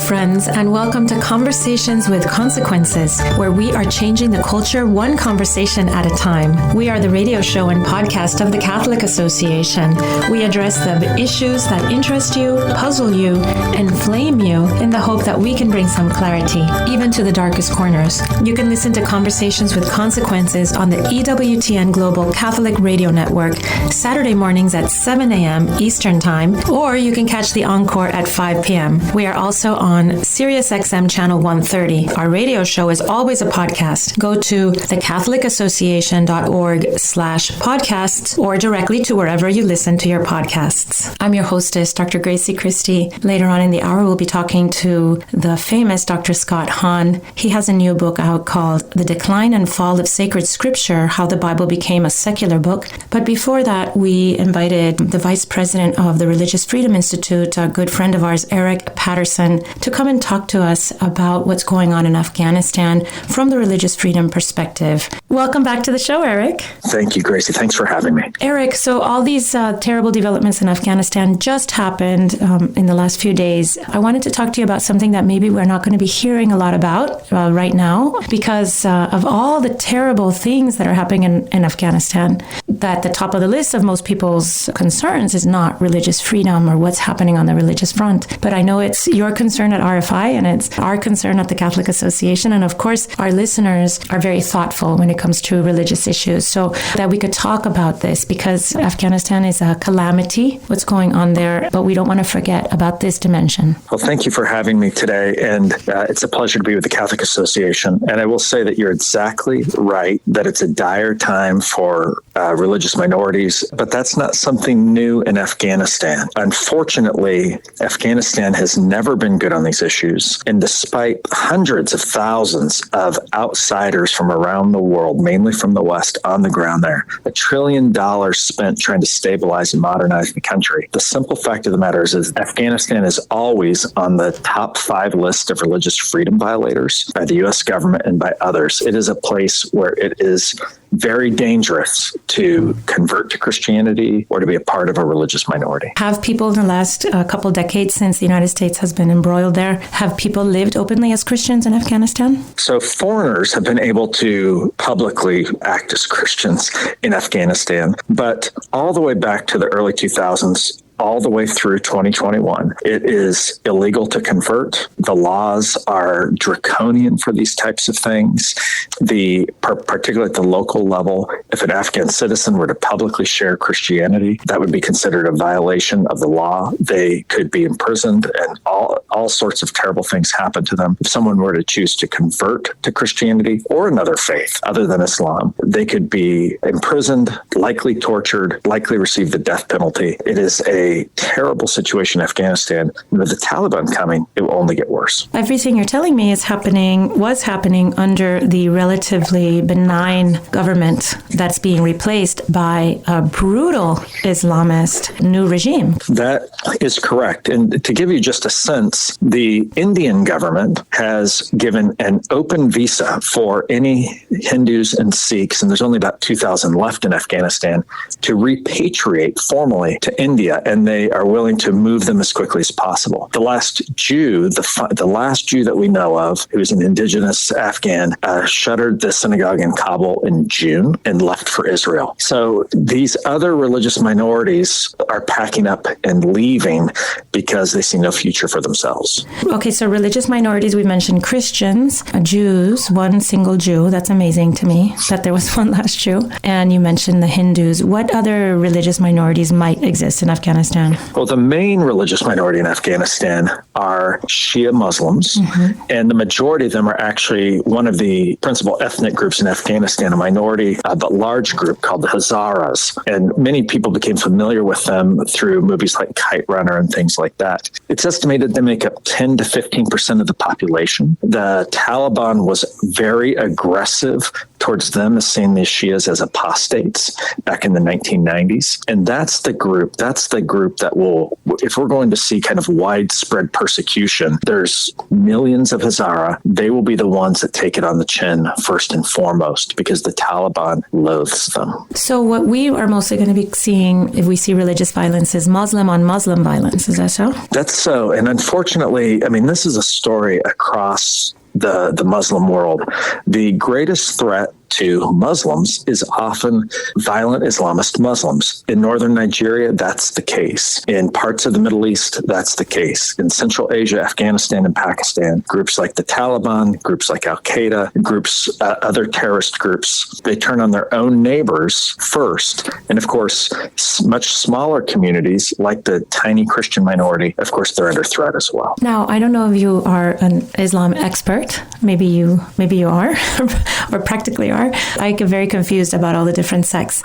friends, and welcome to Conversations with Consequences, where we are changing the culture one conversation at a time. We are the radio show and podcast of the Catholic Association. We address the issues that interest you, puzzle you, inflame you in the hope that we can bring some clarity, even to the darkest corners. You can listen to Conversations with Consequences on the EWTN Global Catholic Radio Network, Saturday mornings at 7 a.m. Eastern Time, or you can catch the encore at 5 p.m. We are also on SiriusXM Channel 130. Our radio show is always a podcast. Go to thecatholicassociation.org/podcasts or directly to wherever you listen to your podcasts. I'm your hostess, Dr. Gracie Christie. Later on in the hour, we'll be talking to the famous Dr. Scott Hahn. He has a new book out called The Decline and Fall of Sacred Scripture, How the Bible Became a Secular Book. But before that, we invited the Vice President of the Religious Freedom Institute, a good friend of ours, Eric Patterson, to come and talk to us about what's going on in Afghanistan from the religious freedom perspective. Welcome back to the show, Eric. Thank you, Gracie. Thanks for having me. Eric, so all these terrible developments in Afghanistan just happened in the last few days. I wanted to talk to you about something that maybe we're not going to be hearing a lot about right now because of all the terrible things that are happening in Afghanistan. That the top of the list of most people's concerns is not religious freedom or what's happening on the religious front. But I know it's your concern at RFI and it's our concern at the Catholic Association. And of course, our listeners are very thoughtful when it comes to religious issues. So that we could talk about this because Afghanistan is a calamity, what's going on there, but we don't want to forget about this dimension. Well, thank you for having me today. And it's a pleasure to be with the Catholic Association. And I will say that you're exactly right, that it's a dire time for religious minorities, but that's not something new in Afghanistan. Unfortunately, Afghanistan has never been good on these issues. And despite hundreds of thousands of outsiders from around the world, mainly from the West, on the ground there, $1 trillion spent trying to stabilize and modernize the country. The simple fact of the matter is Afghanistan is always on the top 5 list of religious freedom violators by the U.S. government and by others. It is a place where it is very dangerous to convert to Christianity or to be a part of a religious minority. Have people in the last couple decades since the United States has been embroiled there, have people lived openly as Christians in Afghanistan? So foreigners have been able to publicly act as Christians in Afghanistan, but all the way back to the early 2000s, all the way through 2021. It is illegal to convert. The laws are draconian for these types of things. Particularly at the local level, if an Afghan citizen were to publicly share Christianity, that would be considered a violation of the law. They could be imprisoned and all sorts of terrible things happen to them. If someone were to choose to convert to Christianity or another faith other than Islam, they could be imprisoned, likely tortured, likely receive the death penalty. It is a terrible situation in Afghanistan. With the Taliban coming, it will only get worse. Everything you're telling me was happening under the relatively benign government that's being replaced by a brutal Islamist new regime. That is correct. And to give you just a sense, the Indian government has given an open visa for any Hindus and Sikhs, and there's only about 2,000 left in Afghanistan, to repatriate formally to India, and they are willing to move them as quickly as possible. The last Jew, the last Jew that we know of, who was an indigenous Afghan, shuttered the synagogue in Kabul in June and left for Israel. So these other religious minorities are packing up and leaving because they see no future for themselves. Okay, so religious minorities, we mentioned Christians, Jews, one single Jew. That's amazing to me that there was one last Jew. And you mentioned the Hindus. What other religious minorities might exist in Afghanistan? Well, the main religious minority in Afghanistan are Shia Muslims, and the majority of them are actually one of the principal ethnic groups in Afghanistan, a minority but large group called the Hazaras. And many people became familiar with them through movies like Kite Runner and things like that. It's estimated they make up 10 to 15% of the population. The Taliban was very aggressive towards them as seeing the Shias as apostates back in the 1990s. And that's the group that will, if we're going to see kind of widespread persecution, there's millions of Hazara. They will be the ones that take it on the chin first and foremost because the Taliban loathes them. So what we are mostly going to be seeing if we see religious violence is Muslim on Muslim violence. Is that so? That's so. And unfortunately, I mean, this is a story across the Muslim world. The greatest threat to Muslims is often violent Islamist Muslims. In northern Nigeria, that's the case. In parts of the Middle East, that's the case. In Central Asia, Afghanistan, and Pakistan, groups like the Taliban, groups like Al-Qaeda, other terrorist groups, they turn on their own neighbors first. And of course, much smaller communities like the tiny Christian minority, of course, they're under threat as well. Now, I don't know if you are an Islam expert. Maybe you are, or practically are. I get very confused about all the different sects.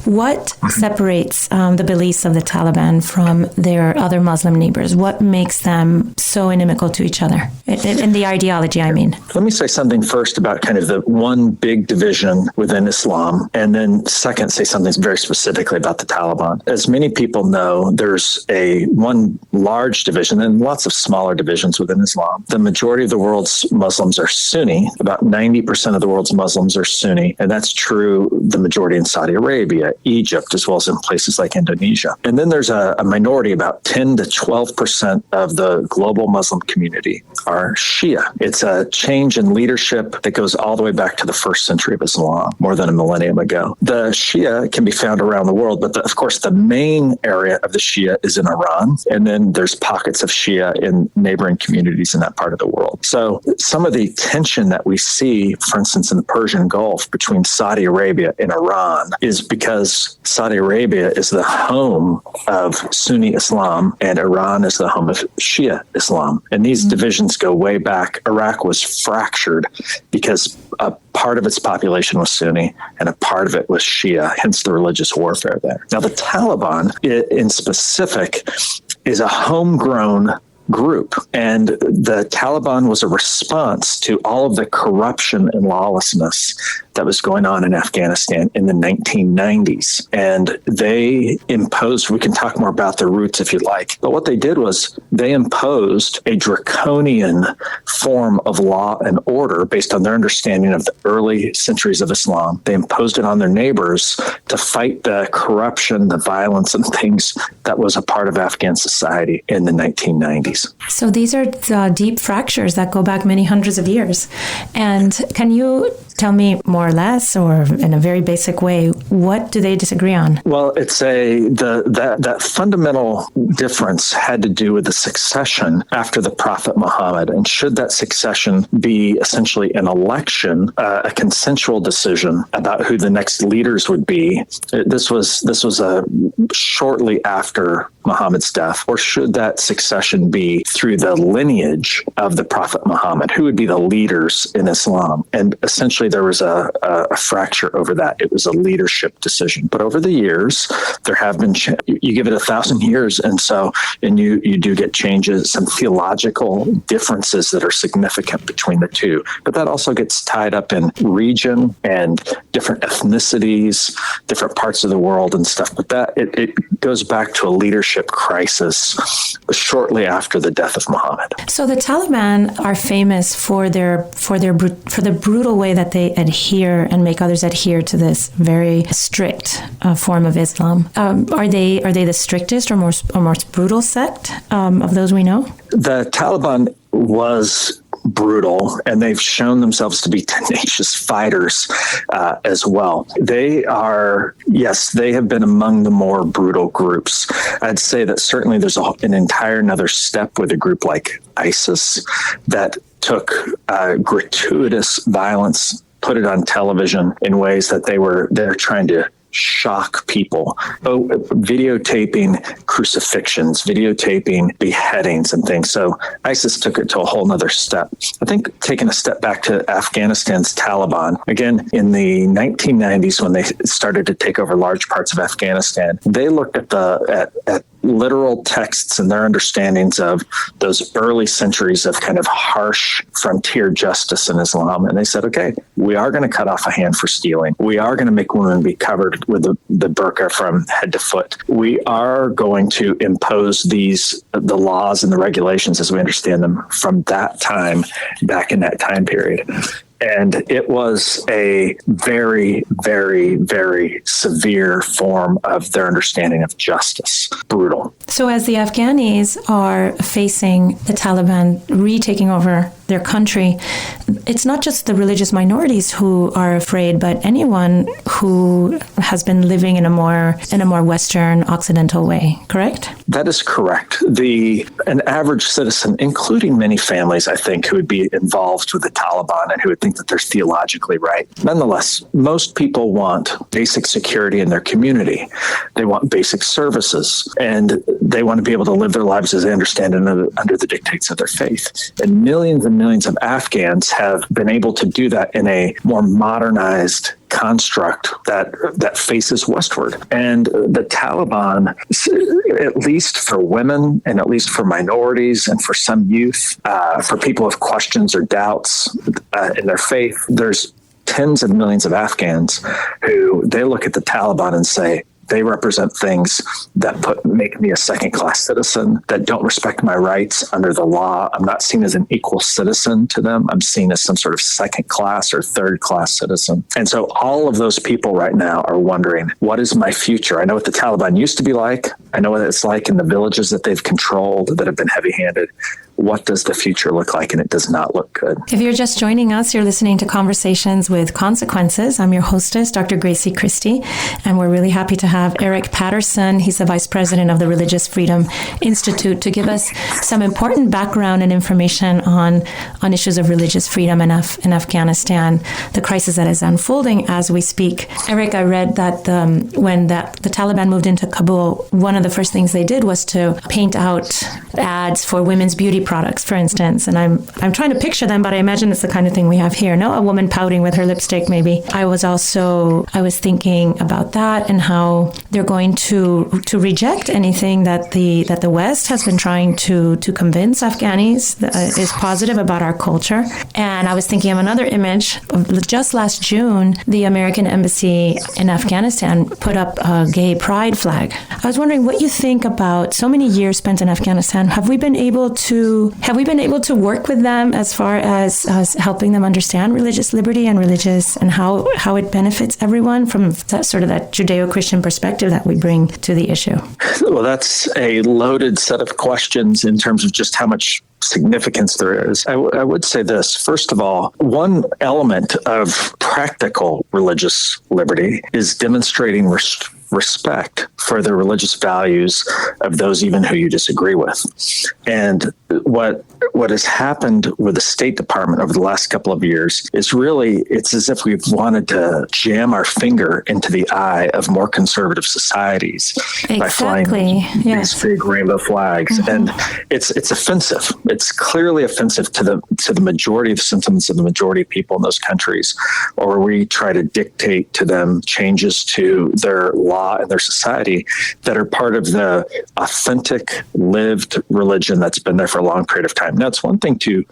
What separates the beliefs of the Taliban from their other Muslim neighbors? What makes them so inimical to each other? In the ideology, I mean. Let me say something first about kind of the one big division within Islam, and then second, say something very specifically about the Taliban. As many people know, there's one large division and lots of smaller divisions within Islam. The majority of the world's Muslims are Sunni. About 90% of the world's Muslims are Sunni, and that's true the majority in Saudi Arabia, Egypt, as well as in places like Indonesia. And then there's a minority, about 10 to 12% of the global Muslim community are Shia. It's a change in leadership that goes all the way back to the first century of Islam, more than a millennium ago. The Shia can be found around the world, but of course the main area of the Shia is in Iran, and then there's pockets of Shia in neighboring communities in that part of the world. So some of the tension that we see, for instance, in the Persian Gulf between Saudi Arabia and Iran is because Saudi Arabia is the home of Sunni Islam and Iran is the home of Shia Islam. And these divisions go way back. Iraq was fractured because a part of its population was Sunni and a part of it was Shia, hence the religious warfare there. Now, the Taliban in specific is a homegrown group. And the Taliban was a response to all of the corruption and lawlessness that was going on in Afghanistan in the 1990s. And they imposed, we can talk more about their roots if you'd like, but what they did was they imposed a draconian form of law and order based on their understanding of the early centuries of Islam. They imposed it on their neighbors to fight the corruption, the violence, and things that was a part of Afghan society in the 1990s. So these are the deep fractures that go back many hundreds of years. And can you tell me more or less, or in a very basic way, what do they disagree on? Well, it's that fundamental difference had to do with the succession after the Prophet Muhammad. And should that succession be essentially an election, a consensual decision about who the next leaders would be? This was shortly after Muhammad's death, or should that succession be through the lineage of the Prophet Muhammad? Who would be the leaders in Islam? And essentially there was a fracture over that. It was a leadership decision. But over the years, there have been, you give it 1,000 years, and you do get changes, some theological differences that are significant between the two. But that also gets tied up in region and different ethnicities, different parts of the world and stuff. But that it goes back to a leadership crisis shortly after the death of Muhammad. So the Taliban are famous for the brutal way that they adhere and make others adhere to this very strict form of Islam. Are they the strictest or most brutal sect of those we know? The Taliban was brutal, and they've shown themselves to be tenacious fighters as well. They have been among the more brutal groups. I'd say that certainly there's an entire another step with a group like ISIS that took gratuitous violence, put it on television in ways that they're trying to shock people. Videotaping crucifixions, videotaping beheadings and things. So ISIS took it to a whole nother step. I think taking a step back to Afghanistan's Taliban, again, in the 1990s when they started to take over large parts of Afghanistan, they looked at literal texts and their understandings of those early centuries of kind of harsh frontier justice in Islam. And they said, okay, we are going to cut off a hand for stealing. We are going to make women be covered with the burqa from head to foot. We are going to impose the laws and the regulations as we understand them from that time, back in that time period. And it was a very, very, very severe form of their understanding of justice. Brutal. So as the Afghanis are facing the Taliban retaking over their country, it's not just the religious minorities who are afraid, but anyone who has been living in a more Western, Occidental way, correct? That is correct. An average citizen, including many families, I think, who would be involved with the Taliban and who would think that they're theologically right. Nonetheless, most people want basic security in their community. They want basic services, and they want to be able to live their lives as they understand it under the dictates of their faith. And millions of Afghans have been able to do that in a more modernized construct that faces westward. And the Taliban, at least for women and at least for minorities and for some youth, for people with questions or doubts in their faith, there's tens of millions of Afghans who they look at the Taliban and say, they represent things that make me a second-class citizen, that don't respect my rights under the law. I'm not seen as an equal citizen to them. I'm seen as some sort of second-class or third-class citizen. And so all of those people right now are wondering, what is my future? I know what the Taliban used to be like. I know what it's like in the villages that they've controlled that have been heavy-handed. What does the future look like? And it does not look good. If you're just joining us, you're listening to Conversations with Consequences. I'm your hostess, Dr. Gracie Christie, and we're really happy to have Eric Patterson. He's the Vice President of the Religious Freedom Institute to give us some important background and information on issues of religious freedom in Afghanistan, the crisis that is unfolding as we speak. Eric, I read that when the Taliban moved into Kabul, one of the first things they did was to paint out ads for women's beauty products, for instance. And I'm trying to picture them, but I imagine it's the kind of thing we have here. No, a woman pouting with her lipstick, maybe. I was thinking about that and how they're going to reject anything that the West has been trying to convince Afghanis is positive about our culture. And I was thinking of another image. Just last June, the American embassy in Afghanistan put up a gay pride flag. I was wondering what you think about so many years spent in Afghanistan. Have we been able to work with them as far as helping them understand religious liberty and how it benefits everyone from that sort of that Judeo-Christian perspective that we bring to the issue? Well, that's a loaded set of questions in terms of just how much significance there is. I would say this. First of all, one element of practical religious liberty is demonstrating respect for the religious values of those even who you disagree with. And what has happened with the State Department over the last couple of years is really, it's as if we've wanted to jam our finger into the eye of more conservative societies by flying these big rainbow flags. Mm-hmm. And it's offensive. It's clearly offensive to the majority of the sentiments of the majority of people in those countries, or we try to dictate to them changes to their law and their society that are part of the authentic lived religion that's been there for a long period of time. Now, it's one thing to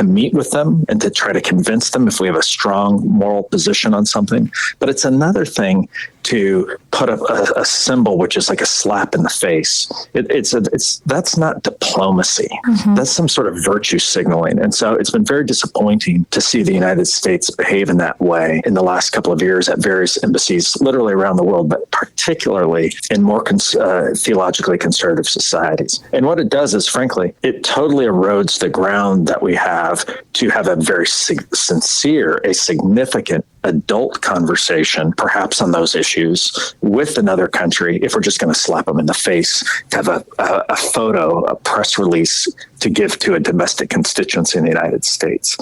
meet with them and to try to convince them if we have a strong moral position on something, but it's another thing to put up a symbol which is like a slap in the face. That's not diplomacy. Mm-hmm. That's some sort of virtue signaling. And so it's been very disappointing to see the United States behave in that way in the last couple of years at various embassies literally around the world, but particularly in more theologically conservative societies. And what it does is, frankly, it totally erodes the ground that we have to have a very sincere, a significant adult conversation, perhaps on those issues, with another country, if we're just going to slap them in the face, to have a photo, a press release to give to a domestic constituency in the United States.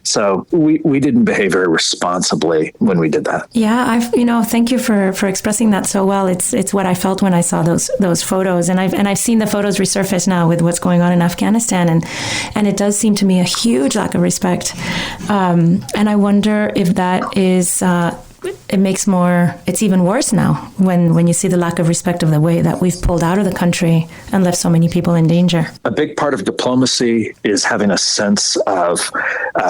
So we didn't behave very responsibly when we did that. Yeah, thank you for expressing that so well. It's what I felt when I saw those photos, and I've seen the photos resurface now with what's going on in Afghanistan, and it does seem to me a huge lack of respect. And I wonder if that is it's even worse now when you see the lack of respect of the way that we've pulled out of the country and left so many people in danger. A big part of diplomacy is having a sense of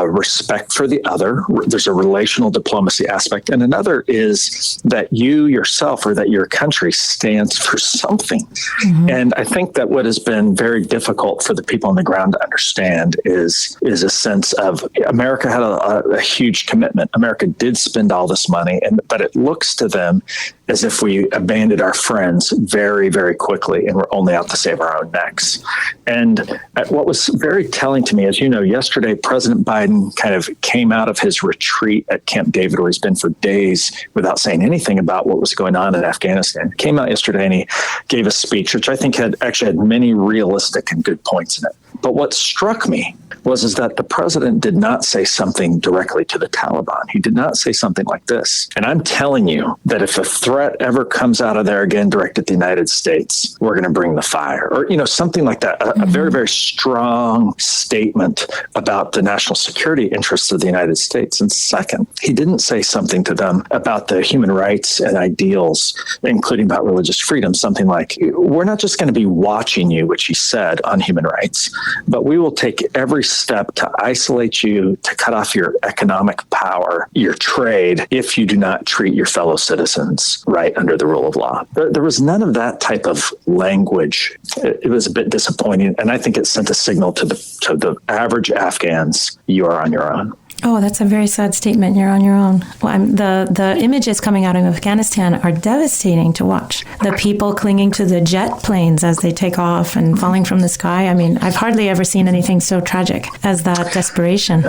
respect for the other. There's a relational diplomacy aspect. And another is that you yourself or that your country stands for something. Mm-hmm. And I think that what has been very difficult for the people on the ground to understand is a sense of America had a huge commitment. America did spend all this money, but it looks to them as if we abandoned our friends very, very quickly and we're only out to save our own necks. And what was very telling to me, as you know, yesterday, President Biden kind of came out of his retreat at Camp David, where he's been for days without saying anything about what was going on in Afghanistan. Came out yesterday and he gave a speech, which I think had many realistic and good points in it. But what struck me is that the president did not say something directly to the Taliban. He did not say something like this. And I'm telling you that if a threat ever comes out of there again directed at the United States, we're going to bring the fire. Or, something like that. A very, very strong statement about the national security interests of the United States. And second, he didn't say something to them about the human rights and ideals, including about religious freedom. Something like, we're not just going to be watching you, which he said on human rights, but we will take every step to isolate you, to cut off your economic power, your trade, if you do not treat your fellow citizens right under the rule of law. There was none of that type of language. It was a bit disappointing, and I think it sent a signal to the average Afghans: you are on your own. Oh, that's a very sad statement. You're on your own. Well, the images coming out of Afghanistan are devastating to watch. The people clinging to the jet planes as they take off and falling from the sky. I mean, I've hardly ever seen anything so tragic as that desperation.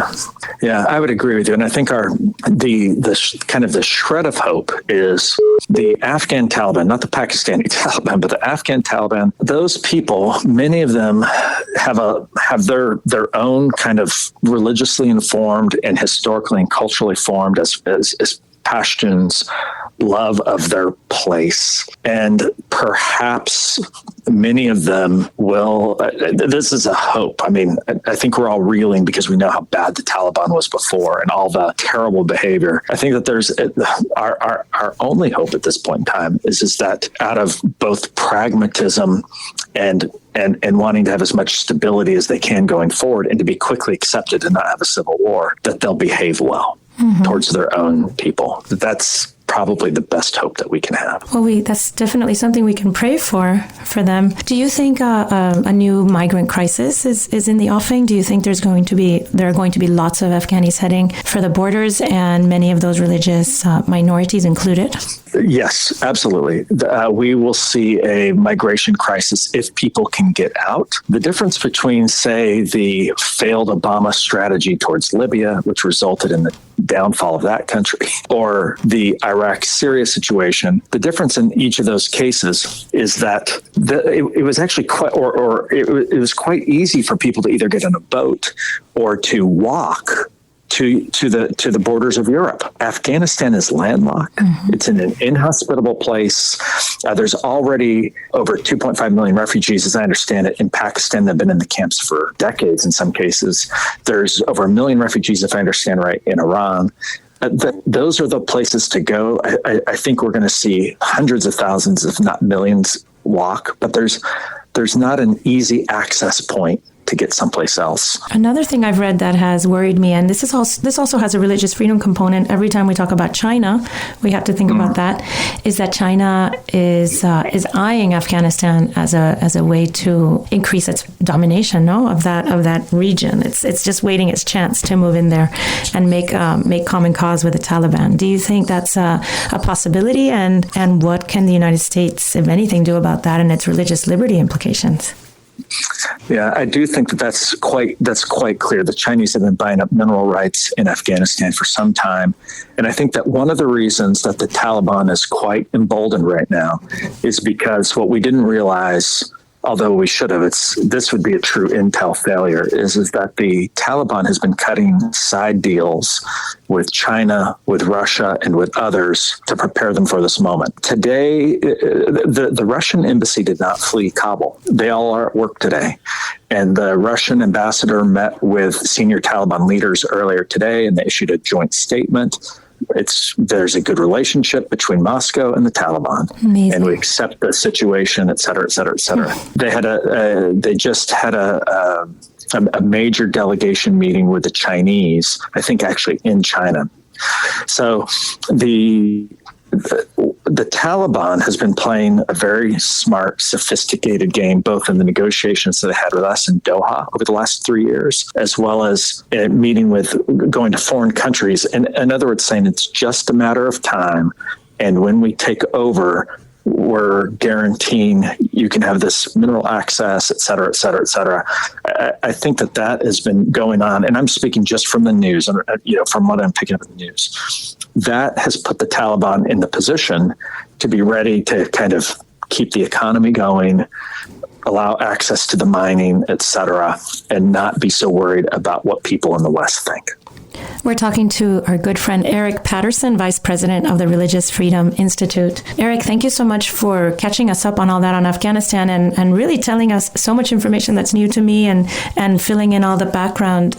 Yeah, I would agree with you. And I think the kind of the shred of hope is the Afghan Taliban, not the Pakistani Taliban, but the Afghan Taliban. Those people, many of them have their own kind of religiously informed and historically and culturally formed as Pashtuns love of their place. And perhaps many of them will, this is a hope. I mean, I think we're all reeling because we know how bad the Taliban was before and all the terrible behavior. I think that there's our only hope at this point in time is that out of both pragmatism and wanting to have as much stability as they can going forward and to be quickly accepted and not have a civil war, that they'll behave well towards their own people. That's probably the best hope that we can have. Well, that's definitely something we can pray for them. Do you think a new migrant crisis is in the offing? Do you think there are going to be lots of Afghanis heading for the borders and many of those religious minorities included? Yes, absolutely. We will see a migration crisis if people can get out. The difference between, say, the failed Obama strategy towards Libya, which resulted in the downfall of that country, or the Iraq-Syria situation, the difference in each of those cases is that it was actually quite, it was quite easy for people to either get on a boat or to walk to the borders of Europe. Afghanistan is landlocked. Mm-hmm. It's in an inhospitable place. There's already over 2.5 million refugees, as I understand it, in Pakistan that have been in the camps for decades in some cases. There's over 1 million refugees, if I understand right, in Iran. Those are the places to go. I think we're going to see hundreds of thousands, if not millions, walk, but there's not an easy access point to get someplace else. Another thing I've read that has worried me, and this also has a religious freedom component. Every time we talk about China, we have to think about that. Is that China is eyeing Afghanistan as a way to increase its domination, of that region. It's just waiting its chance to move in there and make common cause with the Taliban. Do you think that's a possibility? And what can the United States, if anything, do about that and its religious liberty implications? Yeah, I do think that's quite clear. The Chinese have been buying up mineral rights in Afghanistan for some time. And I think that one of the reasons that the Taliban is quite emboldened right now is because what we didn't realize, although we should have, this would be a true intel failure, is that the Taliban has been cutting side deals with China, with Russia, and with others to prepare them for this moment. Today, the Russian embassy did not flee Kabul. They all are at work today. And the Russian ambassador met with senior Taliban leaders earlier today, and they issued a joint statement there's a good relationship between Moscow and the Taliban. Amazing. And we accept the situation, et cetera, et cetera, et cetera. They just had a major delegation meeting with the Chinese, I think actually in China. So the Taliban has been playing a very smart, sophisticated game, both in the negotiations that they had with us in Doha over the last 3 years, as well as going to foreign countries. In other words, saying it's just a matter of time. And when we take over, we're guaranteeing you can have this mineral access, et cetera, et cetera, et cetera. I think that has been going on. And I'm speaking just from the news, from what I'm picking up in the news. That has put the Taliban in the position to be ready to kind of keep the economy going, allow access to the mining, et cetera, and not be so worried about what people in the West think. We're talking to our good friend Eric Patterson, Vice President of the Religious Freedom Institute. Eric, thank you so much for catching us up on all that on Afghanistan and really telling us so much information that's new to me and filling in all the background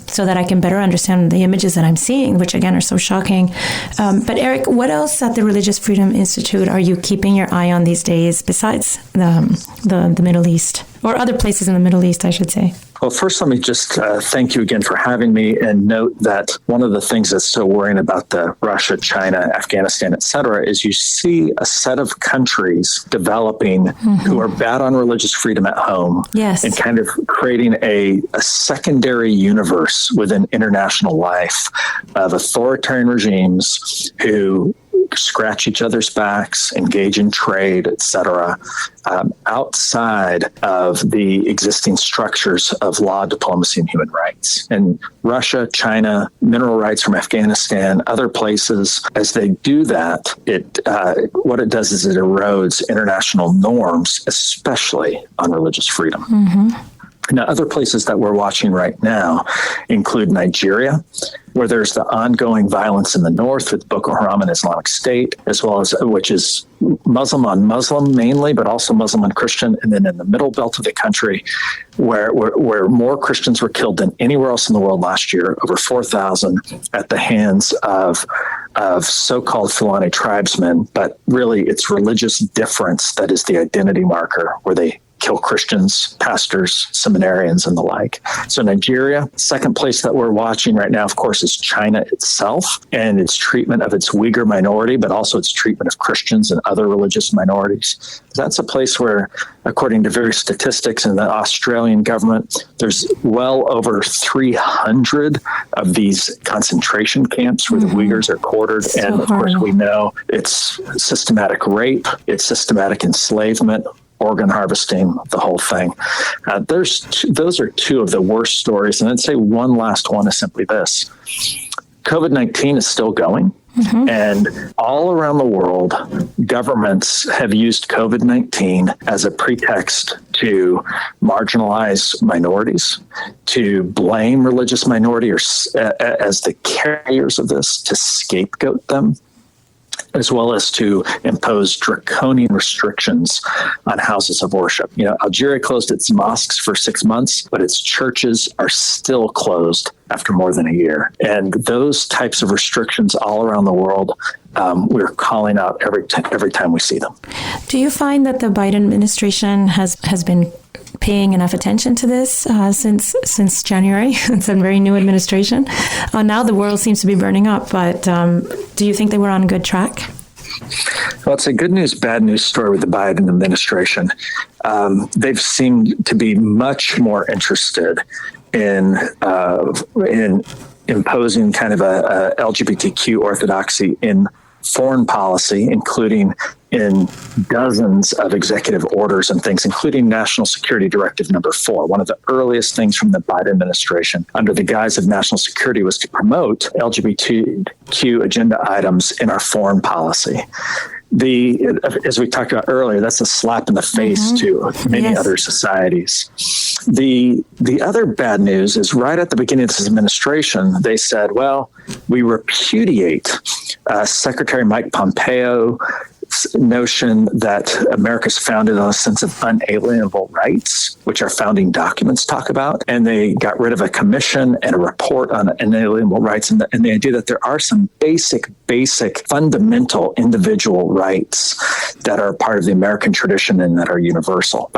so that I can better understand the images that I'm seeing, which again are so shocking. But Eric, what else at the Religious Freedom Institute are you keeping your eye on these days besides the Middle East, or other places in the Middle East, I should say? Well, first, let me just thank you again for having me, and note that one of the things that's so worrying about the Russia, China, Afghanistan, et cetera, is you see a set of countries developing who are bad on religious freedom at home, yes, and kind of creating a secondary universe within international life of authoritarian regimes who scratch each other's backs, engage in trade, et cetera, outside of the existing structures of law, diplomacy, and human rights. And Russia, China, mineral rights from Afghanistan, other places, as they do that, what it does is it erodes international norms, especially on religious freedom. Now, other places that we're watching right now include Nigeria, where there's the ongoing violence in the north with Boko Haram and Islamic State, as well as which is Muslim on Muslim mainly, but also Muslim and Christian. And then in the middle belt of the country, where more Christians were killed than anywhere else in the world last year, over 4,000 at the hands of so-called Fulani tribesmen. But really, it's religious difference that is the identity marker, where they kill Christians, pastors, seminarians, and the like. So Nigeria. Second place that we're watching right now, of course, is China itself and its treatment of its Uyghur minority, but also its treatment of Christians and other religious minorities. That's a place where, according to various statistics in the Australian government, there's well over 300 of these concentration camps where the Uyghurs are quartered. So and of course, we know it's systematic rape, it's systematic enslavement, organ harvesting, the whole thing. Those are two of the worst stories. And I'd say one last one is simply this. COVID-19 is still going. And all around the world, governments have used COVID-19 as a pretext to marginalize minorities, to blame religious minorities as the carriers of this, to scapegoat them, as well as to impose draconian restrictions on houses of worship. Algeria closed its mosques for 6 months, but its churches are still closed after more than a year. And those types of restrictions all around the world, we're calling out every time we see them. Do you find that the Biden administration has been paying enough attention to this since January? It's a very new administration. Now the world seems to be burning up, but do you think they were on a good track? Well, it's a good news, bad news story with the Biden administration. They've seemed to be much more interested in imposing kind of a LGBTQ orthodoxy in foreign policy, including in dozens of executive orders and things, including National Security Directive number 4. One of the earliest things from the Biden administration under the guise of national security was to promote LGBTQ agenda items in our foreign policy. As we talked about earlier, that's a slap in the face to many other societies. The other bad news is right at the beginning of this administration, they said, well, we repudiate Secretary Mike Pompeo notion that America is founded on a sense of unalienable rights, which our founding documents talk about. And they got rid of a commission and a report on inalienable rights. And the idea that there are some basic, fundamental individual rights that are part of the American tradition and that are universal.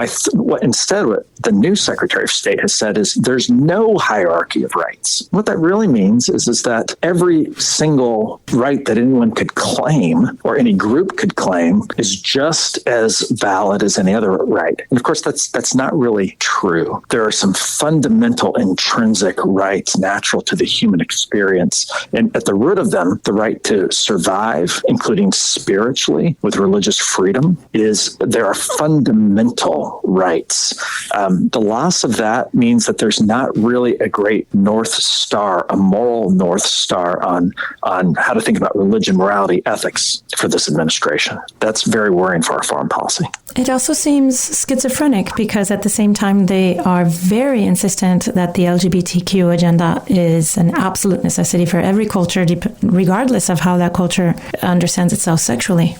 Instead, what the new Secretary of State has said is there's no hierarchy of rights. What that really means is that every single right that anyone could claim or any group could claim is just as valid as any other right. And of course, that's not really true. There are some fundamental intrinsic rights natural to the human experience. And at the root of them, the right to survive, including spiritually with religious freedom, there are fundamental rights. The loss of that means that there's not really a great North Star, a moral North Star on how to think about religion, morality, ethics for this administration. That's very worrying for our foreign policy. It also seems schizophrenic because at the same time, they are very insistent that the LGBTQ agenda is an absolute necessity for every culture, regardless of how that culture understands itself sexually.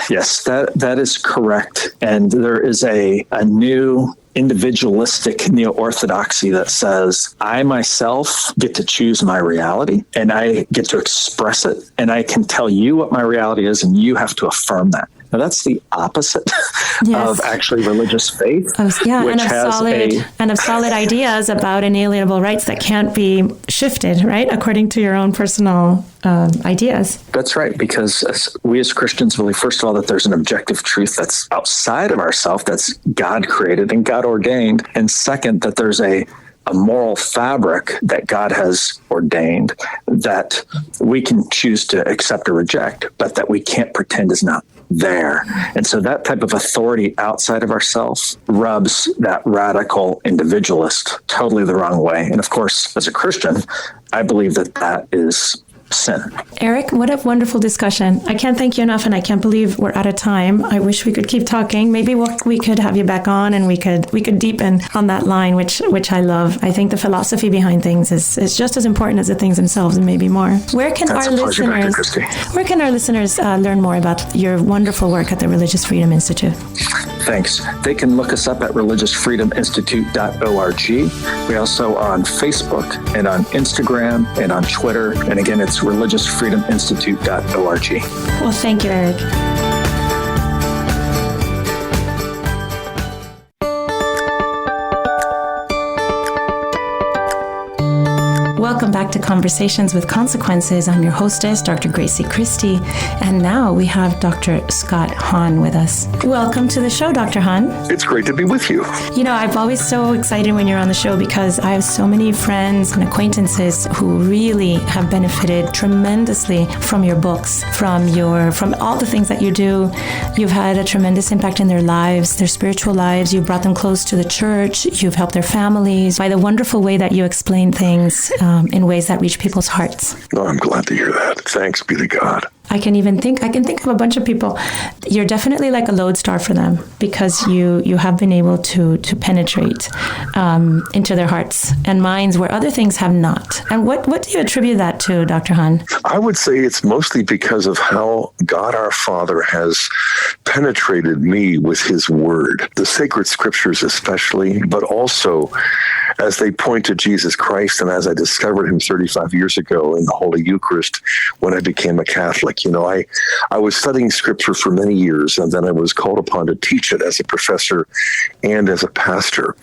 Yes, that is correct. And there is a new individualistic neo-orthodoxy that says, I myself get to choose my reality and I get to express it and I can tell you what my reality is and you have to affirm that. Now, that's the opposite of actually religious faith. And of solid ideas about inalienable rights that can't be shifted, right, according to your own personal ideas. That's right, because we as Christians believe, first of all, that there's an objective truth that's outside of ourselves, that's God created and God ordained. And second, that there's a moral fabric that God has ordained that we can choose to accept or reject, but that we can't pretend is not there. And so that type of authority outside of ourselves rubs that radical individualist totally the wrong way. And of course, as a Christian, I believe that is sin. Eric, what a wonderful discussion. I can't thank you enough, and I can't believe we're out of time. I wish we could keep talking. Maybe we could have you back on and we could deepen on that line, which I love. I think the philosophy behind things is just as important as the things themselves and maybe more. Where can our listeners learn more about your wonderful work at the Religious Freedom Institute? Thanks. They can look us up at religiousfreedominstitute.org. We also are on Facebook and on Instagram and on Twitter. And again, it's religiousfreedominstitute.org. Well, thank you, Eric. Welcome back to Conversations with Consequences. I'm your hostess, Dr. Gracie Christie, and now we have Dr. Scott Hahn with us. Welcome to the show, Dr. Hahn. It's great to be with you. You know, I'm always so excited when you're on the show because I have so many friends and acquaintances who really have benefited tremendously from your books, from all the things that you do. You've had a tremendous impact in their lives, their spiritual lives. You've brought them close to the church. You've helped their families by the wonderful way that you explain things in ways that reach people's hearts. Oh, I'm glad to hear that. Thanks be to God. I can think of a bunch of people. You're definitely like a lodestar for them because you have been able to penetrate into their hearts and minds where other things have not. And what do you attribute that to, Dr. Hahn? I would say it's mostly because of how God our Father has penetrated me with his word, the sacred scriptures especially, but also as they point to Jesus Christ and as I discovered him 35 years ago in the Holy Eucharist when I became a Catholic. You know, I was studying scripture for many years, and then I was called upon to teach it as a professor and as a pastor.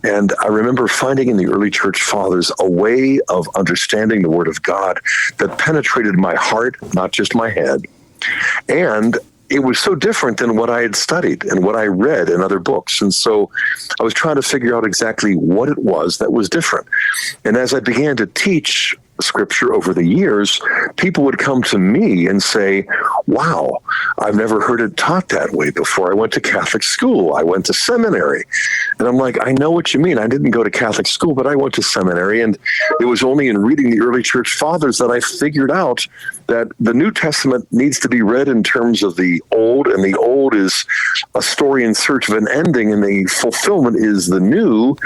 And I remember finding in the early church fathers a way of understanding the word of God that penetrated my heart, not just my head. And it was so different than what I had studied and what I read in other books. And so I was trying to figure out exactly what it was that was different. And as I began to teach scripture over the years, people would come to me and say, wow, I've never heard it taught that way before. I went to Catholic school. I went to seminary. And I'm like, I know what you mean. I didn't go to Catholic school, but I went to seminary. And it was only in reading the early church fathers that I figured out that the New Testament needs to be read in terms of the Old, and the Old is a story in search of an ending, and the fulfillment is the New.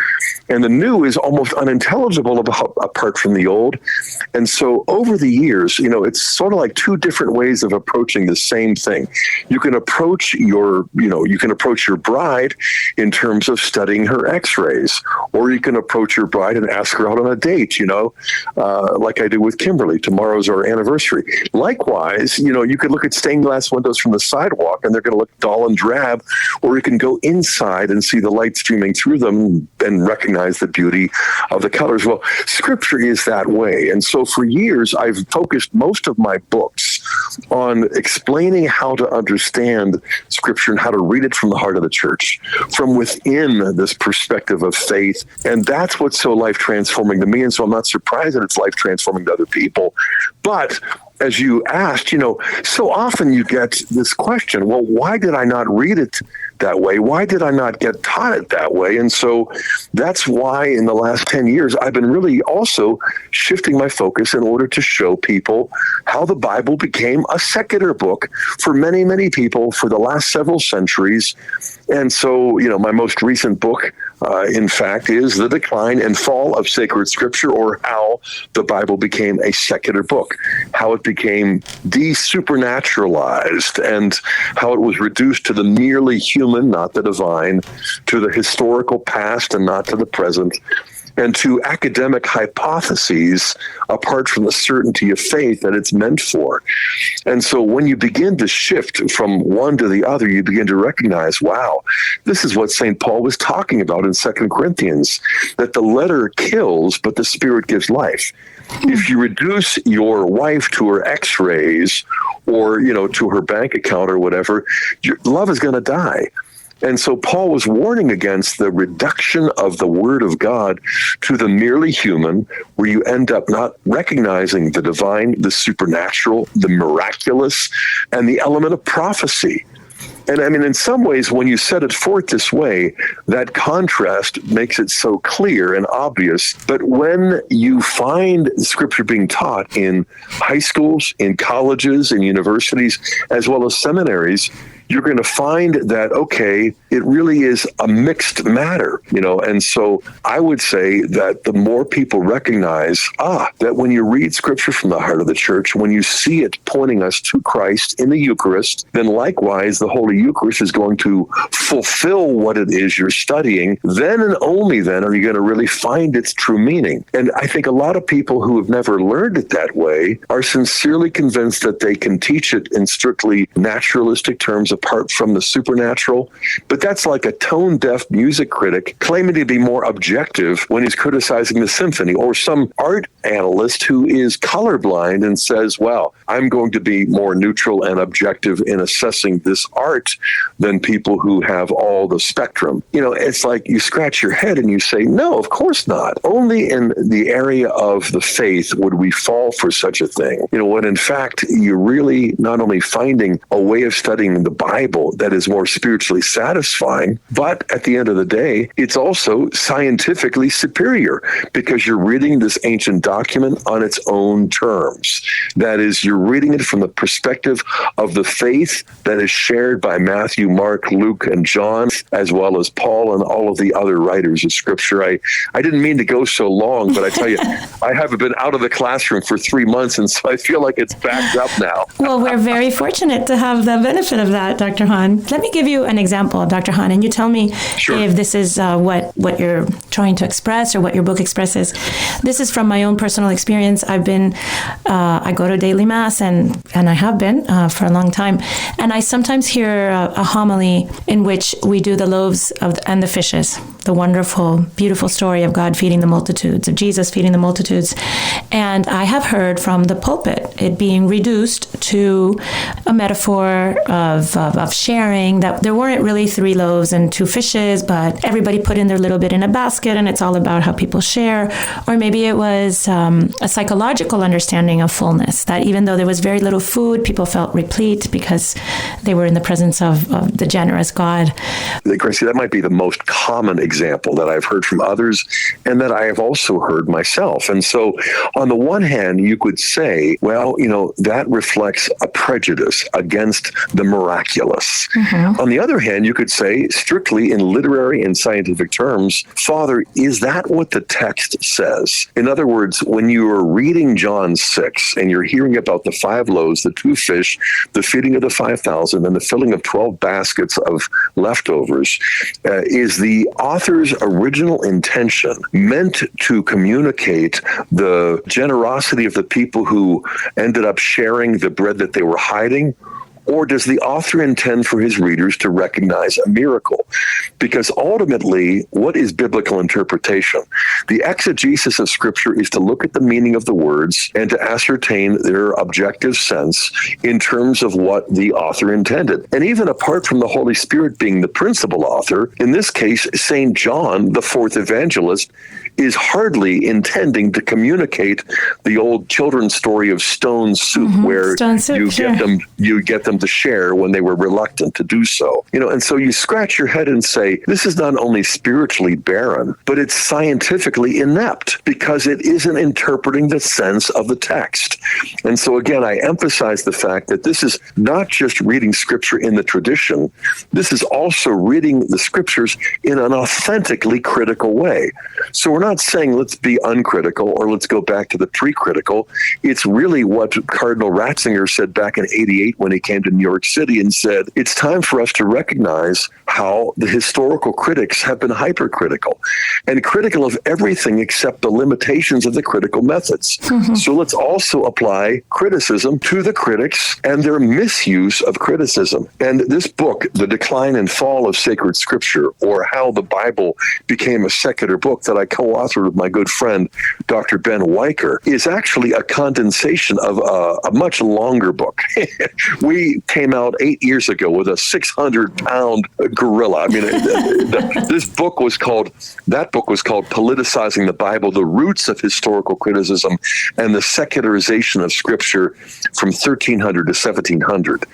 And the new is almost unintelligible apart from the old. And so over the years, it's sort of like two different ways of approaching the same thing. You can approach your bride in terms of studying her x-rays, or you can approach your bride and ask her out on a date, like I did with Kimberly. Tomorrow's our anniversary. Likewise, you could look at stained glass windows from the sidewalk and they're going to look dull and drab, or you can go inside and see the light streaming through them and recognize the beauty of the colors. Well, Scripture is that way. And so for years, I've focused most of my books on explaining how to understand Scripture and how to read it from the heart of the church, from within this perspective of faith. And that's what's so life-transforming to me. And so I'm not surprised that it's life-transforming to other people. But as you asked, so often you get this question, well, why did I not read it that way? Why did I not get taught it that way? And so that's why in the last 10 years, I've been really also shifting my focus in order to show people how the Bible became a secular book for many, many people for the last several centuries. And so, my most recent book, in fact, is The Decline and Fall of Sacred Scripture, or How the Bible Became a Secular Book, how it became desupernaturalized, and how it was reduced to the merely human, not the divine, to the historical past and not to the present, and to academic hypotheses apart from the certainty of faith that it's meant for. And so when you begin to shift from one to the other, you begin to recognize, wow, this is what St. Paul was talking about in 2 Corinthians, that the letter kills, but the Spirit gives life. If you reduce your wife to her x-rays or, to her bank account or whatever, your love is going to die. And so Paul was warning against the reduction of the Word of God to the merely human, where you end up not recognizing the divine, the supernatural, the miraculous, and the element of prophecy. And I mean, in some ways, when you set it forth this way, that contrast makes it so clear and obvious. But when you find Scripture being taught in high schools, in colleges, in universities, as well as seminaries, you're going to find that, okay, it really is a mixed matter, and so I would say that the more people recognize, that when you read Scripture from the heart of the church, when you see it pointing us to Christ in the Eucharist, then likewise the Holy Eucharist is going to fulfill what it is you're studying. Then and only then are you going to really find its true meaning. And I think a lot of people who have never learned it that way are sincerely convinced that they can teach it in strictly naturalistic terms apart from the supernatural. But that's like a tone-deaf music critic claiming to be more objective when he's criticizing the symphony, or some art analyst who is colorblind and says, well, I'm going to be more neutral and objective in assessing this art than people who have all the spectrum. It's like you scratch your head and you say, no, of course not. Only in the area of the faith would we fall for such a thing. When in fact, you're really not only finding a way of studying the Bible that is more spiritually satisfying, but at the end of the day, it's also scientifically superior because you're reading this ancient document on its own terms. That is, you're reading it from the perspective of the faith that is shared by Matthew, Mark, Luke, and John, as well as Paul and all of the other writers of Scripture. I didn't mean to go so long, but I tell you, I haven't been out of the classroom for 3 months, and so I feel like it's backed up now. Well, we're very fortunate to have the benefit of that, Dr. Hahn. Let me give you an example, Dr. Hahn, and you tell me if this is what you're trying to express or what your book expresses. This is from my own personal experience. I go to daily Mass, and I have been for a long time, and I sometimes hear a homily in which we do the loaves and the fishes, the wonderful, beautiful story of God feeding the multitudes, of Jesus feeding the multitudes. And I have heard from the pulpit it being reduced to a metaphor of sharing, that there weren't really 3 loaves and 2 fishes, but everybody put in their little bit in a basket, and it's all about how people share. Or maybe it was a psychological understanding of fullness, that even though there was very little food, people felt replete because they were in the presence of the generous God. Gracie, that might be the most common example that I've heard from others and that I have also heard myself. And so on the one hand, you could say, well, that reflects a prejudice against the miraculous ridiculous. On the other hand, you could say, strictly in literary and scientific terms, Father, is that what the text says? In other words, when you are reading John 6 and you're hearing about the 5 loaves, the 2 fish, the feeding of the 5,000, and the filling of 12 baskets of leftovers, is the author's original intention meant to communicate the generosity of the people who ended up sharing the bread that they were hiding? Or does the author intend for his readers to recognize a miracle? Because ultimately, what is biblical interpretation? The exegesis of Scripture is to look at the meaning of the words and to ascertain their objective sense in terms of what the author intended. And even apart from the Holy Spirit being the principal author, in this case, St. John, the 4th evangelist, is hardly intending to communicate the old children's story of stone soup, where you get them to share when they were reluctant to do so. And so you scratch your head and say, this is not only spiritually barren, but it's scientifically inept, because it isn't interpreting the sense of the text. And so again, I emphasize the fact that this is not just reading Scripture in the tradition, this is also reading the Scriptures in an authentically critical way. So we're not saying let's be uncritical or let's go back to the pre-critical. It's really what Cardinal Ratzinger said back in '88 when he came to New York City and said, it's time for us to recognize how the historical critics have been hypercritical and critical of everything except the limitations of the critical methods. So let's also apply criticism to the critics and their misuse of criticism. And this book, The Decline and Fall of Sacred Scripture, or How the Bible Became a Secular Book, that I co-authored with my good friend, Dr. Ben Weicker, is actually a condensation of a much longer book. We came out 8 years ago with a 600-pound gorilla. I mean, that book was called Politicizing the Bible, The Roots of Historical Criticism and the Secularization of Scripture from 1300 to 1700.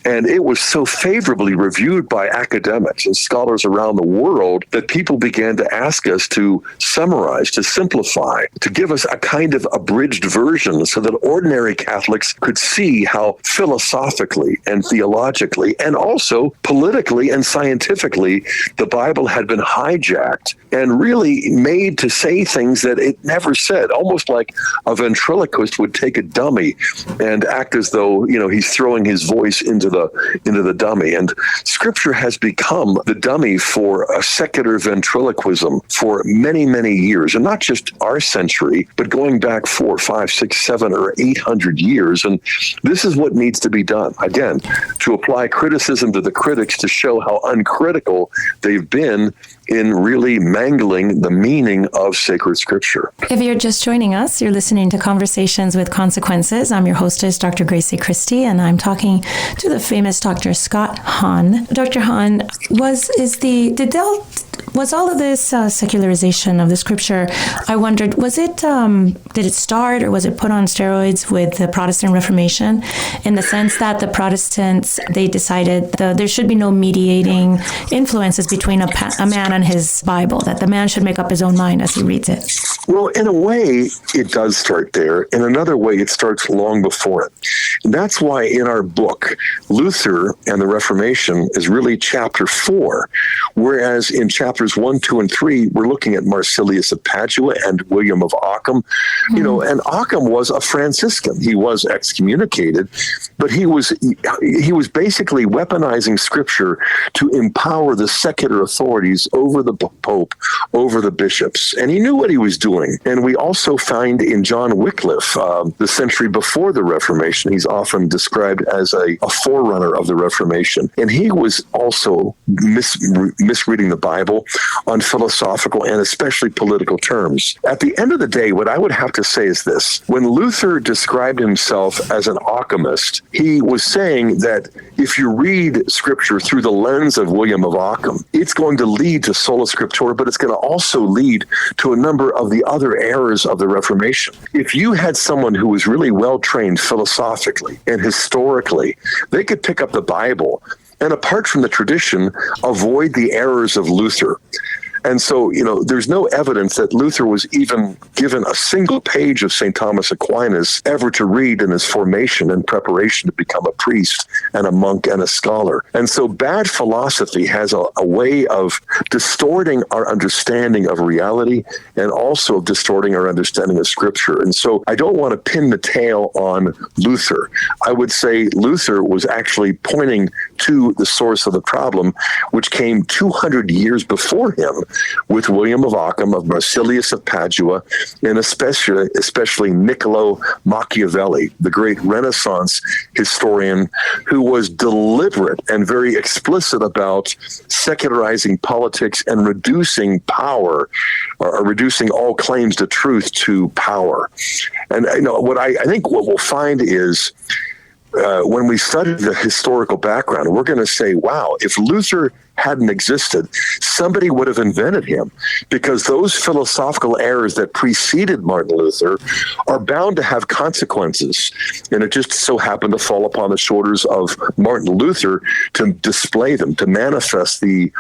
And it was so favorably reviewed by academics and scholars around the world that people began to ask us to summarize, to simplify, to give us a kind of abridged version so that ordinary Catholics could see how philosophically and theologically and also politically and scientifically the Bible had been hijacked and really made to say things that it never said, almost like a ventriloquist would take a dummy and act as though, he's throwing his voice into the dummy. And Scripture has become the dummy for a secular ventriloquism for many, many years, and not just our century, but going back 4, 5, 6, 7, or 800 years. And this is what needs to be done. Again, to apply criticism to the critics to show how uncritical they've been in really mangling the meaning of sacred Scripture. If you're just joining us, you're listening to Conversations with Consequences. I'm your hostess, Dr. Gracie Christie, and I'm talking to the famous Dr. Scott Hahn. Dr. Hahn, was all of this secularization of the Scripture, I wondered, did it start or was it put on steroids with the Protestant Reformation, in the sense that the Protestants, they decided there should be no mediating influences between a man and his Bible, that the man should make up his own mind as he reads it? Well, in a way, it does start there. In another way, it starts long before it. And that's why in our book, Luther and the Reformation is really chapter 4, whereas in chapters 1, 2, and 3, we're looking at Marsilius of Padua and William of Ockham. And Ockham was a Franciscan. He was excommunicated, but he was basically weaponizing Scripture to empower the secular authorities over the Pope, over the bishops. And he knew what he was doing. And we also find in John Wycliffe, the century before the Reformation, he's often described as a forerunner of the Reformation. And he was also misreading the Bible on philosophical and especially political terms. At the end of the day, what I would have to say is this. When Luther described himself as an Ockhamist, he was saying that if you read Scripture through the lens of William of Ockham, it's going to lead to sola scriptura, but it's going to also lead to a number of the other errors of the Reformation. If you had someone who was really well-trained philosophically and historically, they could pick up the Bible and, apart from the tradition, avoid the errors of Luther. And so, there's no evidence that Luther was even given a single page of St. Thomas Aquinas ever to read in his formation and preparation to become a priest and a monk and a scholar. And so bad philosophy has a way of distorting our understanding of reality and also distorting our understanding of Scripture. And so I don't want to pin the tail on Luther. I would say Luther was actually pointing to the source of the problem, which came 200 years before him with William of Ockham, of Marsilius of Padua, and especially Niccolo Machiavelli, the great Renaissance historian who was deliberate and very explicit about secularizing politics and reducing power, or reducing all claims to truth to power. And what I think what we'll find is when we study the historical background, we're going to say, wow, if Luther hadn't existed, somebody would have invented him, because those philosophical errors that preceded Martin Luther are bound to have consequences. And it just so happened to fall upon the shoulders of Martin Luther to display them, to manifest the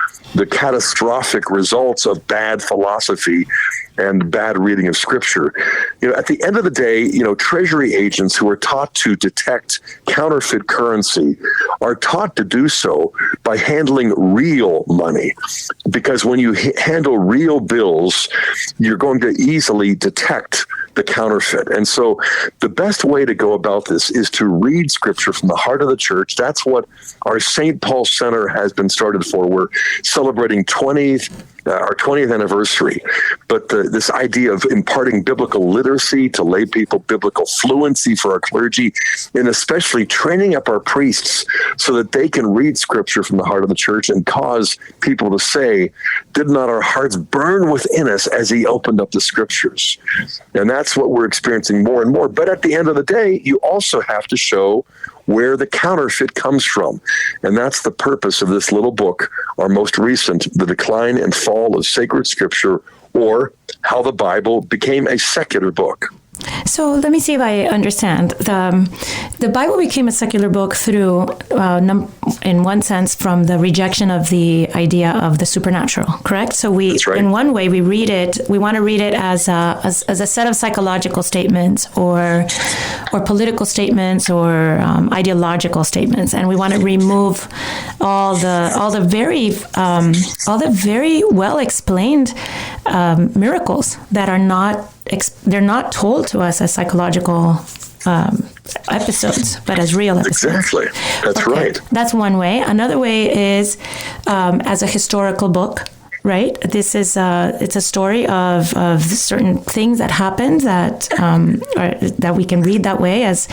catastrophic results of bad philosophy and bad reading of Scripture. At the end of the day, treasury agents who are taught to detect counterfeit currency are taught to do so by handling real money. Because when you handle real bills, you're going to easily detect the counterfeit. And so the best way to go about this is to read Scripture from the heart of the church. That's what our St. Paul Center has been started for. We're celebrating our 20th anniversary. But this idea of imparting biblical literacy to lay people, biblical fluency for our clergy, and especially training up our priests so that they can read Scripture from the heart of the church and cause people to say, did not our hearts burn within us as he opened up the Scriptures? And that's what we're experiencing more and more. But at the end of the day, you also have to show where the counterfeit comes from. And that's the purpose of this little book, our most recent, The Decline and Fall of Sacred Scripture, or How the Bible Became a Secular Book. So let me see if I understand. The Bible became a secular book through, in one sense, from the rejection of the idea of the supernatural, correct? So That's right. In one way, we want to read it as a set of psychological statements or political statements or ideological statements, and we want to remove all the very well explained miracles that are not. They're not told to us as psychological episodes, but as real episodes. Exactly. That's right. That's one way. Another way is as a historical book, right? This is it's a story of certain things that happened that we can read that way as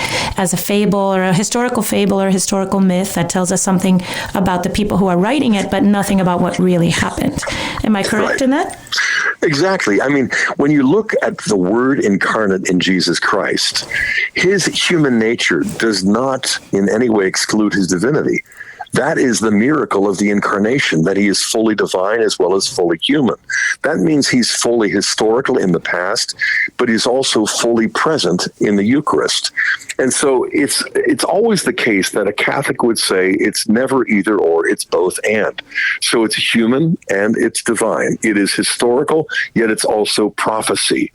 a fable or a historical fable or a historical myth that tells us something about the people who are writing it, but nothing about what really happened. Am I correct in that? Exactly. I mean, when you look at the Word incarnate in Jesus Christ, his human nature does not in any way exclude his divinity. That is the miracle of the incarnation, that he is fully divine as well as fully human. That means he's fully historical in the past, but he's also fully present in the Eucharist. And so it's always the case that a Catholic would say it's never either or, it's both and. So it's human and it's divine. It is historical, yet it's also prophecy.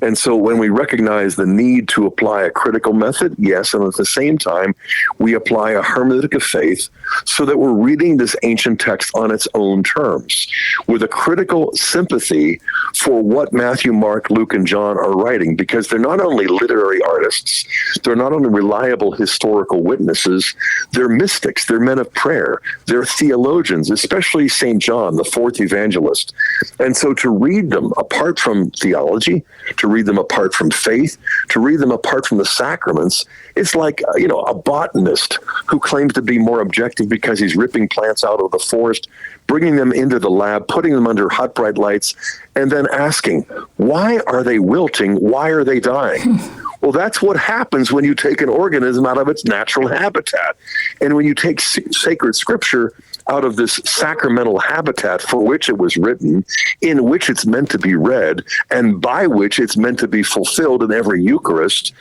And so when we recognize the need to apply a critical method, yes, and at the same time, we apply a hermeneutic of faith so that we're reading this ancient text on its own terms, with a critical sympathy for what Matthew, Mark, Luke, and John are writing, because they're not only literary artists, they're not only reliable historical witnesses, they're mystics, they're men of prayer, they're theologians, especially St. John, the fourth evangelist. And so to read them apart from theology, to read them apart from faith, to read them apart from the sacraments, it's like, a botanist who claims to be more objective because he's ripping plants out of the forest, bringing them into the lab, putting them under hot bright lights, and then asking, why are they wilting? Why are they dying? Well, that's what happens when you take an organism out of its natural habitat. And when you take sacred Scripture out of this sacramental habitat for which it was written, in which it's meant to be read, and by which it's meant to be fulfilled in every Eucharist,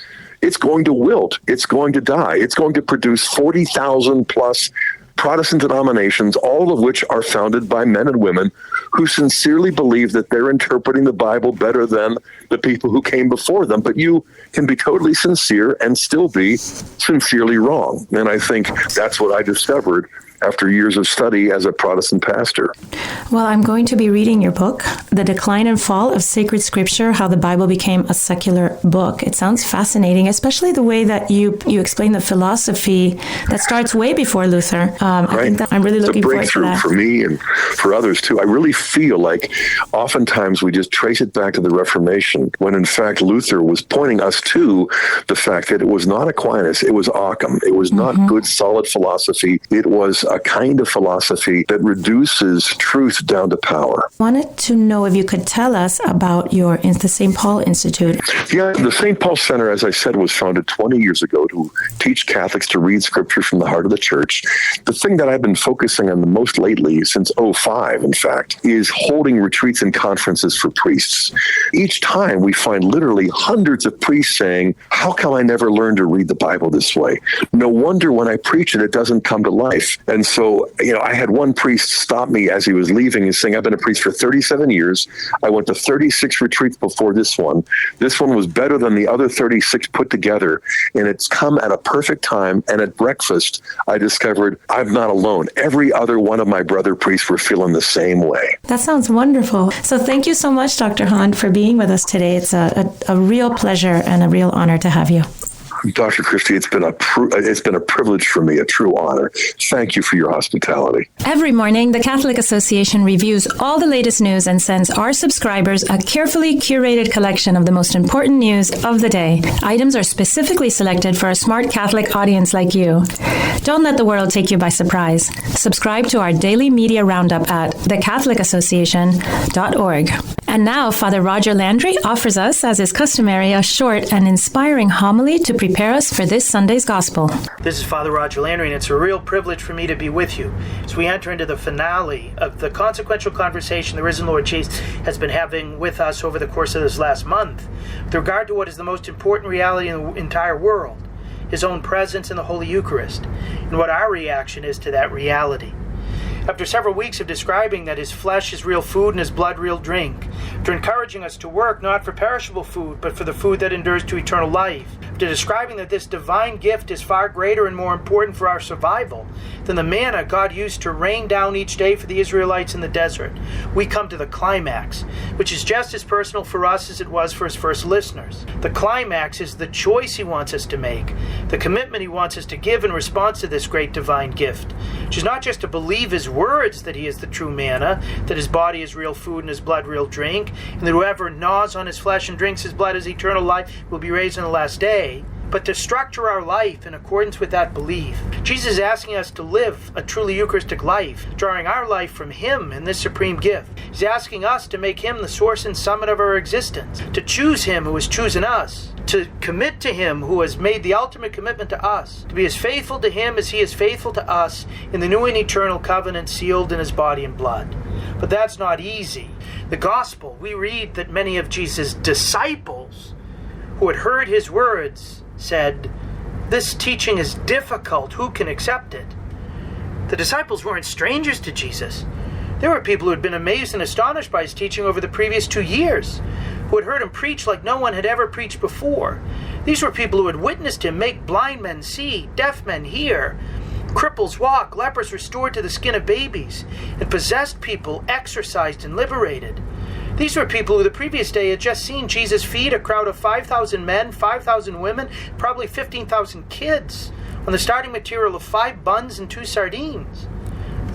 it's going to wilt. It's going to die. It's going to produce 40,000 plus Protestant denominations, all of which are founded by men and women who sincerely believe that they're interpreting the Bible better than the people who came before them. But you can be totally sincere and still be sincerely wrong. And I think that's what I discovered after years of study as a Protestant pastor. Well, I'm going to be reading your book, The Decline and Fall of Sacred Scripture, How the Bible Became a Secular Book. It sounds fascinating, especially the way that you explain the philosophy that starts way before Luther. I think that I'm really looking forward to that. It's a breakthrough for me and for others too. I really feel like oftentimes we just trace it back to the Reformation, when in fact Luther was pointing us to the fact that it was not Aquinas, it was Occam. It was not good, solid philosophy. It was a kind of philosophy that reduces truth down to power. I wanted to know if you could tell us about the St. Paul Institute. Yeah, the St. Paul Center, as I said, was founded 20 years ago to teach Catholics to read Scripture from the heart of the Church. The thing that I've been focusing on the most lately, since 2005, in fact, is holding retreats and conferences for priests. Each time we find literally hundreds of priests saying, how come I never learned to read the Bible this way? No wonder when I preach it, it doesn't come to life. And so, I had one priest stop me as he was leaving and saying, I've been a priest for 37 years. I went to 36 retreats before this one. This one was better than the other 36 put together. And it's come at a perfect time. And at breakfast, I discovered I'm not alone. Every other one of my brother priests were feeling the same way. That sounds wonderful. So thank you so much, Dr. Hahn, for being with us today. It's a real pleasure and a real honor to have you. Dr. Christie, it's been a privilege for me, a true honor. Thank you for your hospitality. Every morning, the Catholic Association reviews all the latest news and sends our subscribers a carefully curated collection of the most important news of the day. Items are specifically selected for a smart Catholic audience like you. Don't let the world take you by surprise. Subscribe to our daily media roundup at thecatholicassociation.org. And now, Father Roger Landry offers us, as is customary, a short and inspiring homily to prepare us for this Sunday's Gospel. This is Father Roger Landry, and it's a real privilege for me to be with you as we enter into the finale of the consequential conversation the risen Lord Jesus has been having with us over the course of this last month with regard to what is the most important reality in the entire world, His own presence in the Holy Eucharist, and what our reaction is to that reality. After several weeks of describing that His flesh is real food and His blood real drink, after encouraging us to work not for perishable food, but for the food that endures to eternal life, after describing that this divine gift is far greater and more important for our survival than the manna God used to rain down each day for the Israelites in the desert, we come to the climax, which is just as personal for us as it was for His first listeners. The climax is the choice He wants us to make, the commitment He wants us to give in response to this great divine gift, which is not just to believe His words that He is the true manna, that His body is real food and His blood real drink, and that whoever gnaws on His flesh and drinks His blood as eternal life will be raised on the last day, but to structure our life in accordance with that belief. Jesus is asking us to live a truly Eucharistic life, drawing our life from Him in this supreme gift. He's asking us to make Him the source and summit of our existence, to choose Him who has chosen us, to commit to Him who has made the ultimate commitment to us, to be as faithful to Him as He is faithful to us in the new and eternal covenant sealed in His body and blood. But that's not easy. The Gospel, we read that many of Jesus' disciples who had heard His words said, "This teaching is difficult. Who can accept it?" The disciples weren't strangers to Jesus. There were people who had been amazed and astonished by His teaching over the previous 2 years, who had heard Him preach like no one had ever preached before. These were people who had witnessed Him make blind men see, deaf men hear, cripples walk, lepers restored to the skin of babies, and possessed people exorcised and liberated. These were people who the previous day had just seen Jesus feed a crowd of 5,000 men, 5,000 women, probably 15,000 kids on the starting material of 5 buns and 2 sardines.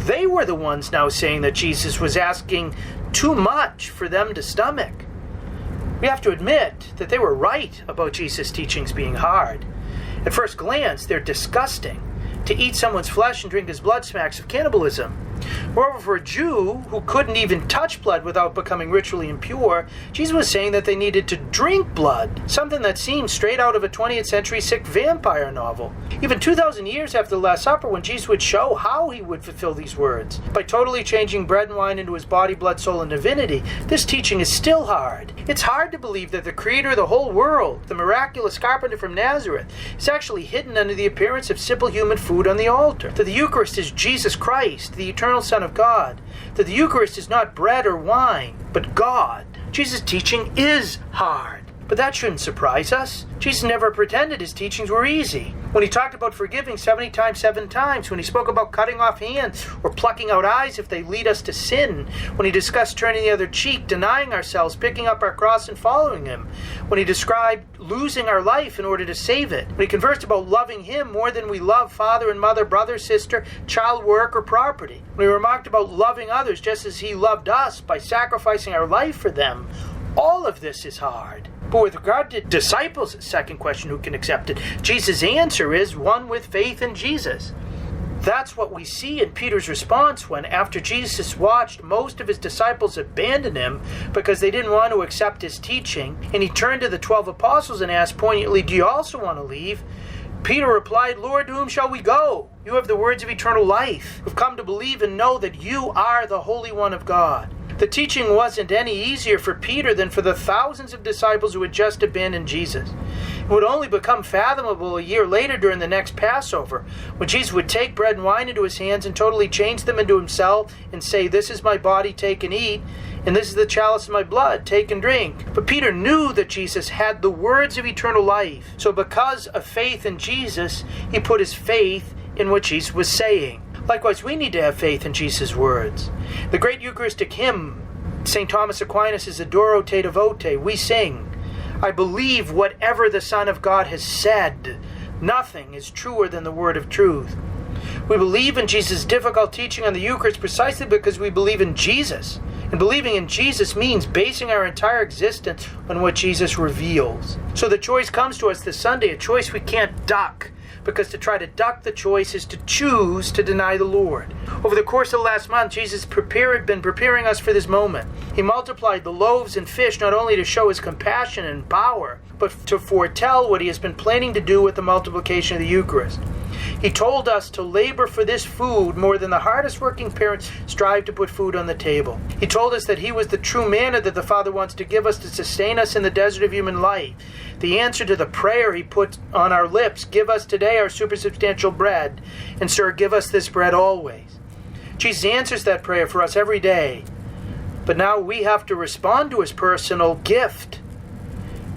They were the ones now saying that Jesus was asking too much for them to stomach. We have to admit that they were right about Jesus' teachings being hard. At first glance, they're disgusting. To eat someone's flesh and drink his blood smacks of cannibalism. Moreover, for a Jew who couldn't even touch blood without becoming ritually impure, Jesus was saying that they needed to drink blood, something that seemed straight out of a 20th century sick vampire novel. Even 2,000 years after the Last Supper, when Jesus would show how he would fulfill these words, by totally changing bread and wine into his body, blood, soul, and divinity, this teaching is still hard. It's hard to believe that the creator of the whole world, the miraculous carpenter from Nazareth, is actually hidden under the appearance of simple human food on the altar. That the Eucharist is Jesus Christ, the eternal Son of God. That the Eucharist is not bread or wine, but God. Jesus' teaching is hard. But that shouldn't surprise us. Jesus never pretended his teachings were easy. When he talked about forgiving 70 times, 7 times, when he spoke about cutting off hands or plucking out eyes if they lead us to sin, when he discussed turning the other cheek, denying ourselves, picking up our cross and following him, when he described losing our life in order to save it, when he conversed about loving him more than we love father and mother, brother, sister, child, work, or property, when he remarked about loving others just as he loved us by sacrificing our life for them, all of this is hard. But with regard to disciples, second question, who can accept it? Jesus' answer is one with faith in Jesus. That's what we see in Peter's response when, after Jesus watched most of his disciples abandon him because they didn't want to accept his teaching, and he turned to the 12 apostles and asked poignantly, "Do you also want to leave?" Peter replied, "Lord, to whom shall we go? You have the words of eternal life. We've come to believe and know that you are the Holy One of God." The teaching wasn't any easier for Peter than for the thousands of disciples who had just abandoned Jesus. It would only become fathomable a year later during the next Passover, when Jesus would take bread and wine into his hands and totally change them into himself and say, "This is my body, take and eat, and this is the chalice of my blood, take and drink." But Peter knew that Jesus had the words of eternal life. So because of faith in Jesus, he put his faith in what Jesus was saying. Likewise, we need to have faith in Jesus' words. The great Eucharistic hymn, St. Thomas Aquinas' Adoro te devote, we sing, "I believe whatever the Son of God has said. Nothing is truer than the word of truth." We believe in Jesus' difficult teaching on the Eucharist precisely because we believe in Jesus. And believing in Jesus means basing our entire existence on what Jesus reveals. So the choice comes to us this Sunday, a choice we can't duck, because to try to duck the choice is to choose to deny the Lord. Over the course of the last month, Jesus been preparing us for this moment. He multiplied the loaves and fish not only to show his compassion and power, but to foretell what he has been planning to do with the multiplication of the Eucharist. He told us to labor for this food more than the hardest working parents strive to put food on the table. He told us that he was the true manna that the Father wants to give us to sustain us in the desert of human life. The answer to the prayer he put on our lips, "Give us today our supersubstantial bread, and sir, give us this bread always." Jesus answers that prayer for us every day. But now we have to respond to his personal gift.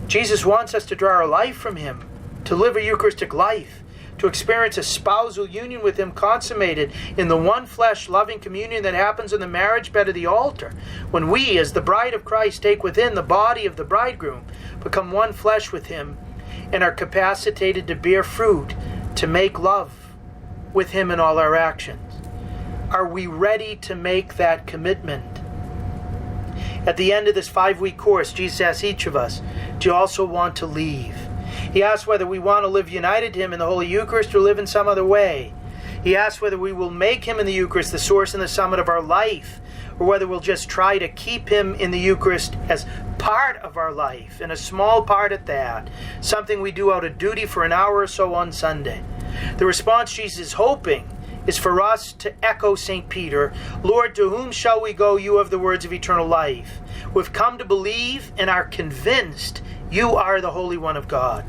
Jesus wants us to draw our life from him, to live a Eucharistic life, to experience a spousal union with him consummated in the one flesh loving communion that happens on the marriage bed of the altar, when we, as the bride of Christ, take within the body of the bridegroom, become one flesh with him, and are capacitated to bear fruit, to make love with him in all our actions. Are we ready to make that commitment? At the end of this 5-week course, Jesus asks each of us, "Do you also want to leave?" He asks whether we want to live united to him in the Holy Eucharist or live in some other way. He asks whether we will make him in the Eucharist the source and the summit of our life, or whether we'll just try to keep him in the Eucharist as part of our life, and a small part at that, something we do out of duty for an hour or so on Sunday. The response Jesus is hoping is for us to echo St. Peter, "Lord, to whom shall we go? You have the words of eternal life. We've come to believe and are convinced you are the Holy One of God."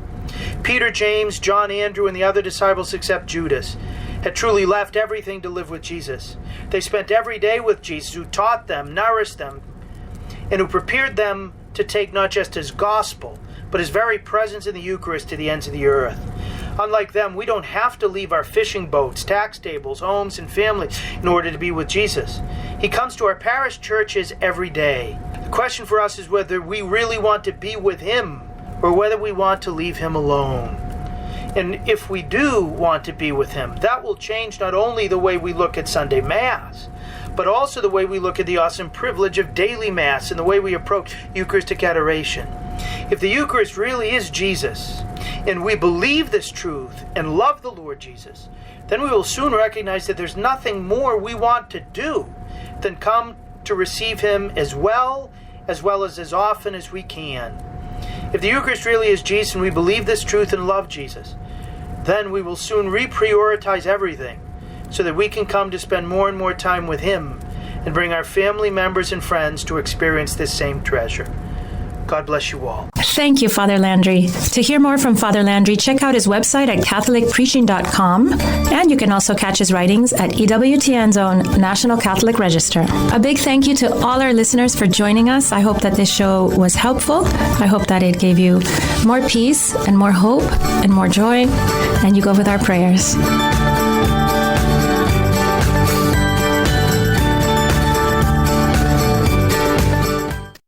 Peter, James, John, Andrew, and the other disciples except Judas had truly left everything to live with Jesus. They spent every day with Jesus, who taught them, nourished them, and who prepared them to take not just his gospel, but his very presence in the Eucharist to the ends of the earth. Unlike them, we don't have to leave our fishing boats, tax tables, homes, and families in order to be with Jesus. He comes to our parish churches every day. The question for us is whether we really want to be with him or whether we want to leave him alone. And if we do want to be with him, that will change not only the way we look at Sunday Mass, but also the way we look at the awesome privilege of daily Mass and the way we approach Eucharistic adoration. If the Eucharist really is Jesus, and we believe this truth and love the Lord Jesus, then we will soon recognize that there's nothing more we want to do than come to receive him as well as often as we can. If the Eucharist really is Jesus and we believe this truth and love Jesus, then we will soon reprioritize everything so that we can come to spend more and more time with him and bring our family members and friends to experience this same treasure. God bless you all. Thank you, Father Landry. To hear more from Father Landry, check out his website at catholicpreaching.com, and you can also catch his writings at EWTN's own National Catholic Register. A big thank you to all our listeners for joining us. I hope that this show was helpful. I hope that it gave you more peace and more hope and more joy, and you go with our prayers.